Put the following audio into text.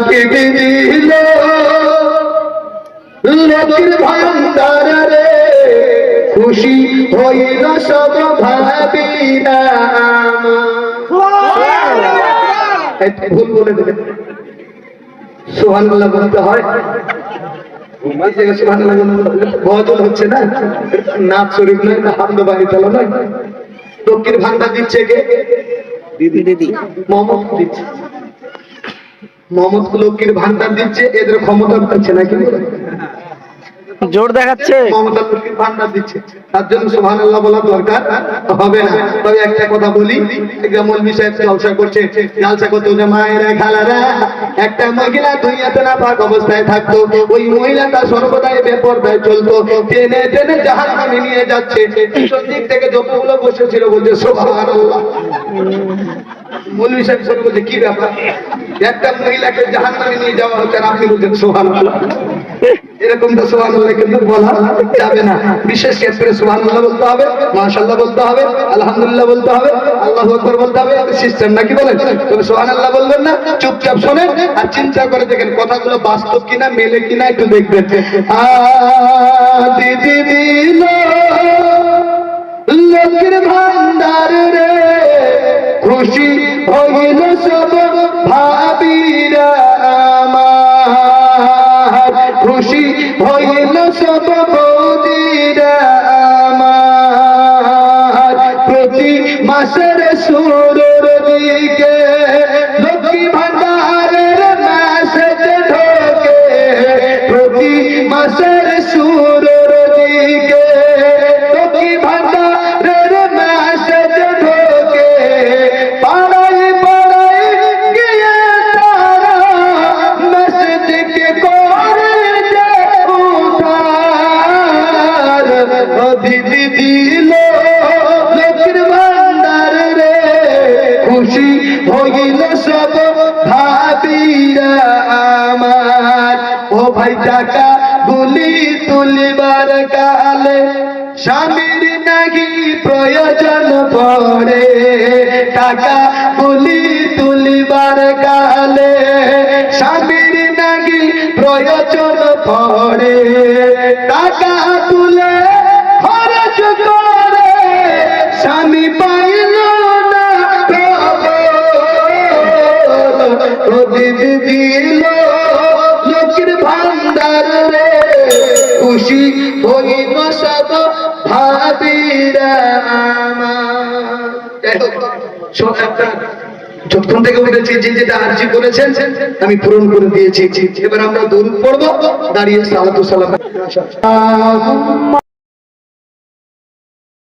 TV দিল লক্ষ্মীর ভান্ডার রে, খুশি হইল সব ভাবিরা। ভুল বলে দেবেন, সুবহানাল্লাহ বলতে হয়। বদল হচ্ছে না, নাচ শরীফ নয়, হামদ বাড়ি চলো নয়। লক্ষ্মীর ভান্ডার দিচ্ছে কে? দিদি মমত দিচ্ছে। মমত লক্ষ্মীর ভান্ডার দিচ্ছে, এদের ক্ষমতা পাচ্ছে নাকি জোর দেখাচ্ছে। মমতা লক্ষ্মীর ভান্ডার দিচ্ছে, তার জন্য সুবহানাল্লাহ বলা দরকার হবে না। তবে একটা কথা বলি, মৌলভী সাহেব জলসা করছে, জলসা করতে মায়েরা খালারা, একটা মহিলা দুনিয়াতে নাপাক অবস্থায় থাকতো, ওই মহিলাটা সর্বদাই বেপরদায় চলতো, টেনে টেনে জাহান্নামে নিয়ে যাচ্ছে। পিছন দিক থেকে যতগুলো বসেছিল বলছে সুবহানাল্লাহ। মৌলভী সাহেব সব বলছে কি ব্যাপার, একটা মহিলাকে জাহান্নামে নিয়ে যাওয়া হচ্ছে আর আপনি বলছেন সুবহানাল্লাহ। এরকম তো সুবহানাল্লাহ কিন্তু বলা যাবে না। বিশেষ ক্ষেত্রে সুবহানাল্লাহ বলতে হবে, মাশাআল্লাহ বলতে হবে, আলহামদুলিল্লাহ বলতে হবে, আল্লাহু আকবার বলতে হবে। সিস্টেম নাকি বলেন? তবে সুবহানাল্লাহ বলবেন না, চুপচাপ শোনেন আর চিন্তা করে দেখেন কথাগুলো বাস্তব কিনা, মেলে কিনা একটু দেখবেন। দিদি দিল লক্ষ্মীর ভান্ডার রে, খুশি হইল সব ভাবিরা আমার, খুশি হইল সব বৌদিরা আমার। প্রতি মাসের শুরুর দিকে লক্ষ্মী ভান্ডারের মেসেজ ঢোকে, প্রতি মাসের শুরুর দিকে লক্ষ্মী ভান্ডারের মেসেজ ঢোকে। পাড়ায় পাড়ায় গিয়ে তারা মেসেজকে করে যে উদ্ধার। দিদি দিল লক্ষ্মীর ভান্ডার রে, খুশি হইল সব ভাবিরা আমার। ও ভাই টাকা গুলি তুলিবার কালে স্বামীর নাকি প্রয়োজন পড়ে, টাকা গুলি তুলিবার কালে স্বামীর নাকি প্রয়োজন পড়ে। টাকা তুলে খরচ করে স্বামী পাইল না খবর। দিদি দিল লক্ষ্মীর ভান্ডার রে, খুশি হইল সব ভাবিরা আমার। যতক্ষণ থেকে উঠেছি যে যেটা আরজি করেছেন আমি পূরণ করে দিয়েছি। এবার আমরা দরুদ পড়বো, দাঁড়িয়ে সালাতু সালাম।